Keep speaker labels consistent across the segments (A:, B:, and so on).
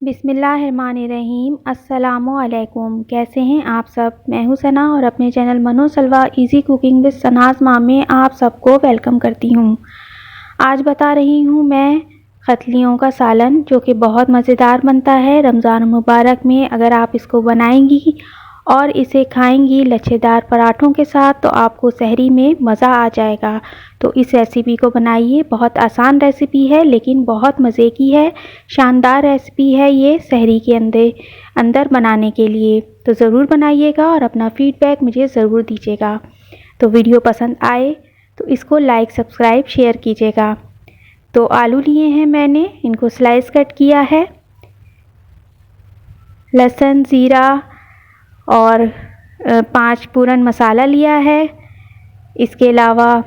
A: बिस्मिल्लाहिर्रहमानिर्रहीम। अस्सलामुअलैकुम। कैसे हैं आप सब? मैं हूं सना और अपने चैनल मनो सलवा इजी कुकिंग विद सनाज माँ में आप सबको वेलकम करती हूं। आज बता रही हूं मैं खतलियों का सालन, जो कि बहुत मज़ेदार बनता है। रमज़ान मुबारक में अगर आप इसको बनाएंगी और इसे खाएंगी लच्छेदार पराठों के साथ तो आपको सहरी में मज़ा आ जाएगा। तो इस रेसिपी को बनाइए। बहुत आसान रेसिपी है लेकिन बहुत मज़े की है। शानदार रेसिपी है ये सहरी के अंदर बनाने के लिए। तो ज़रूर बनाइएगा और अपना फीडबैक मुझे ज़रूर दीजिएगा। तो वीडियो पसंद आए तो इसको लाइक सब्सक्राइब शेयर कीजिएगा। तो आलू लिए हैं मैंने, इनको स्लाइस कट किया है। लहसुन, ज़ीरा और 5 पूरन मसाला लिया है। इसके अलावा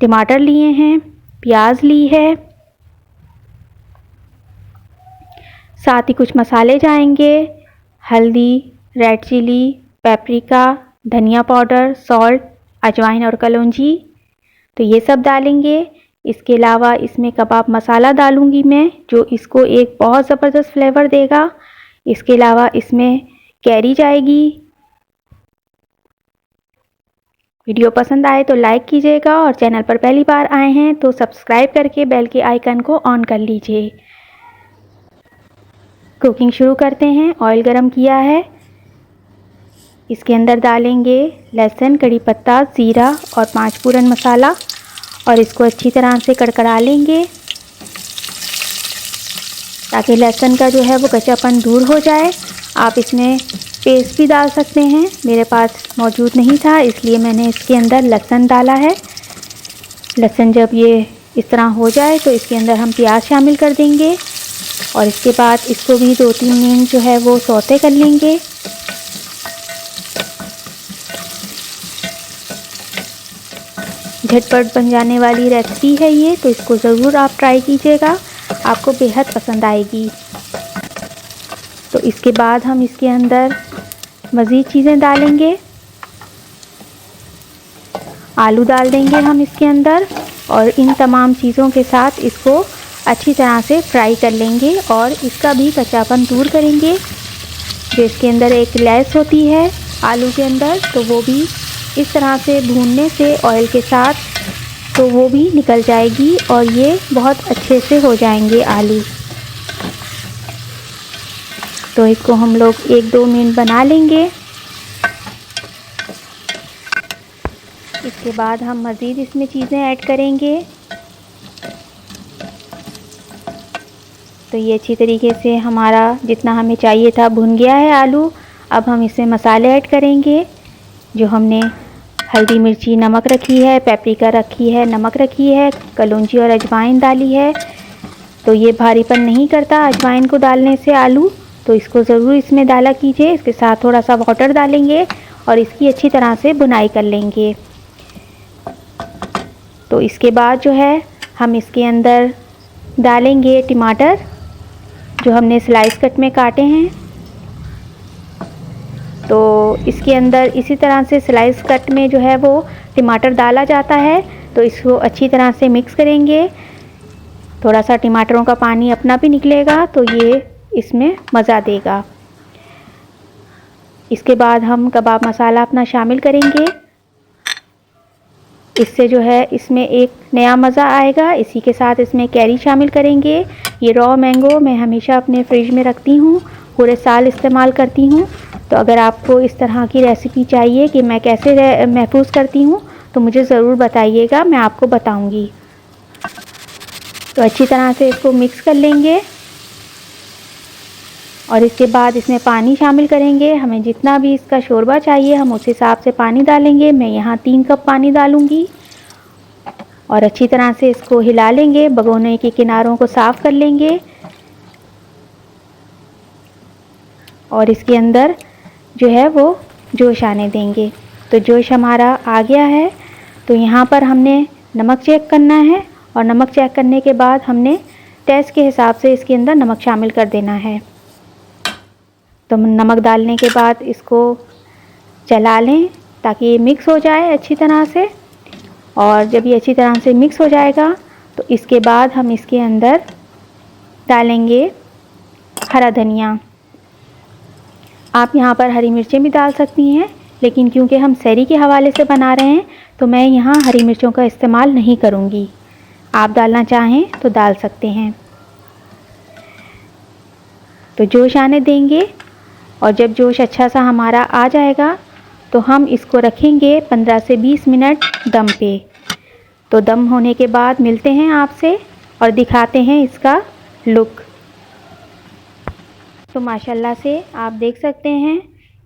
A: टमाटर लिए हैं, प्याज ली है, साथ ही कुछ मसाले जाएंगे, हल्दी, रेड चिली, पेपरिका, धनिया पाउडर, सॉल्ट, अजवाइन और कलौंजी। तो ये सब डालेंगे। इसके अलावा इसमें कबाब मसाला डालूंगी मैं, जो इसको एक बहुत ज़बरदस्त फ्लेवर देगा। इसके अलावा इसमें कैरी जाएगी। वीडियो पसंद आए तो लाइक कीजिएगा और चैनल पर पहली बार आए हैं तो सब्सक्राइब करके बेल के आइकन को ऑन कर लीजिए। कुकिंग शुरू करते हैं। ऑयल गरम किया है। इसके अंदर डालेंगे लहसुन, कड़ी पत्ता, ज़ीरा और 5 पूरन मसाला और इसको अच्छी तरह से कड़कड़ा लेंगे ताकि लहसुन का जो है वो कच्चापन दूर हो जाए। आप इसमें पेस्ट भी डाल सकते हैं, मेरे पास मौजूद नहीं था इसलिए मैंने इसके अंदर लहसुन डाला है। लहसुन जब ये इस तरह हो जाए तो इसके अंदर हम प्याज शामिल कर देंगे और इसके बाद इसको भी 2-3 मिनट जो है वो सौते कर लेंगे। झटपट बन जाने वाली रेसिपी है ये, तो इसको ज़रूर आप ट्राई कीजिएगा, आपको बेहद पसंद आएगी। तो इसके बाद हम इसके अंदर मज़ीद चीज़ें डालेंगे। आलू डाल देंगे हम इसके अंदर और इन तमाम चीज़ों के साथ इसको अच्छी तरह से फ्राई कर लेंगे और इसका भी कच्चापन दूर करेंगे। जो इसके अंदर एक लेस होती है आलू के अंदर, तो वो भी इस तरह से भूनने से ऑयल के साथ तो वो भी निकल जाएगी और ये बहुत अच्छे से हो जाएंगे आलू। तो इसको हम लोग 1-2 मिनट बना लेंगे। इसके बाद हम मज़ीद इसमें चीज़ें ऐड करेंगे। तो ये अच्छी तरीके से हमारा जितना हमें चाहिए था भुन गया है आलू। अब हम इसमें मसाले ऐड करेंगे, जो हमने हल्दी, मिर्ची, नमक रखी है, पेपरिका रखी है, नमक रखी है, कलौंजी और अजवाइन डाली है। तो ये भारीपन नहीं करता अजवाइन को डालने से आलू, तो इसको ज़रूर इसमें डाला कीजिए। इसके साथ थोड़ा सा वाटर डालेंगे और इसकी अच्छी तरह से भुनाई कर लेंगे। तो इसके बाद जो है हम इसके अंदर डालेंगे टमाटर, जो हमने स्लाइस कट में काटे हैं। तो इसके अंदर इसी तरह से स्लाइस कट में जो है वो टमाटर डाला जाता है। तो इसको अच्छी तरह से मिक्स करेंगे। थोड़ा सा टमाटरों का पानी अपना भी निकलेगा तो ये इसमें मज़ा देगा। इसके बाद हम कबाब मसाला अपना शामिल करेंगे। इससे जो है इसमें एक नया मज़ा आएगा। इसी के साथ इसमें कैरी शामिल करेंगे। ये रॉ मैंगो मैं हमेशा अपने फ्रिज में रखती हूँ, पूरे साल इस्तेमाल करती हूँ। तो अगर आपको इस तरह की रेसिपी चाहिए कि मैं कैसे महफूज करती हूँ तो मुझे ज़रूर बताइएगा, मैं आपको बताऊँगी। तो अच्छी तरह से इसको मिक्स कर लेंगे और इसके बाद इसमें पानी शामिल करेंगे। हमें जितना भी इसका शोरबा चाहिए हम उस हिसाब से पानी डालेंगे। मैं यहाँ 3 कप पानी डालूँगी और अच्छी तरह से इसको हिला लेंगे। भगोने के किनारों को साफ़ कर लेंगे और इसके अंदर जो है वो जोश आने देंगे। तो जोश हमारा आ गया है। तो यहाँ पर हमने नमक चेक करना है और नमक चेक करने के बाद हमने टेस्ट के हिसाब से इसके अंदर नमक शामिल कर देना है। तो नमक डालने के बाद इसको चला लें ताकि ये मिक्स हो जाए अच्छी तरह से। और जब ये अच्छी तरह से मिक्स हो जाएगा तो इसके बाद हम इसके अंदर डालेंगे हरा धनिया। आप यहाँ पर हरी मिर्चें भी डाल सकती हैं, लेकिन क्योंकि हम सहरी के हवाले से बना रहे हैं तो मैं यहाँ हरी मिर्चों का इस्तेमाल नहीं करूँगी। आप डालना चाहें तो डाल सकते हैं। तो जोश आने देंगे और जब जोश अच्छा सा हमारा आ जाएगा तो हम इसको रखेंगे 15 से 20 मिनट दम पे। तो दम होने के बाद मिलते हैं आपसे और दिखाते हैं इसका लुक। तो माशाल्लाह से आप देख सकते हैं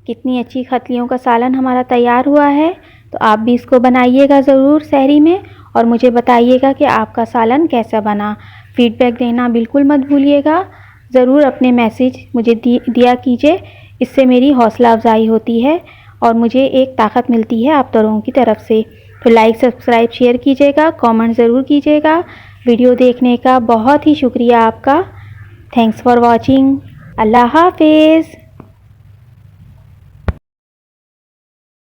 A: कितनी अच्छी खतलियों का सालन हमारा तैयार हुआ है। तो आप भी इसको बनाइएगा ज़रूर सहरी में और मुझे बताइएगा कि आपका सालन कैसा बना। फीडबैक देना बिल्कुल मत भूलिएगा। ज़रूर अपने मैसेज मुझे दिया कीजिए, इससे मेरी हौसला अफजाई होती है और मुझे एक ताकत मिलती है आप लोगों की तरफ से। तो लाइक सब्सक्राइब शेयर कीजिएगा, कमेंट ज़रूर कीजिएगा। वीडियो देखने का बहुत ही शुक्रिया आपका। Thanks for watching. अल्लाह हाफिज़।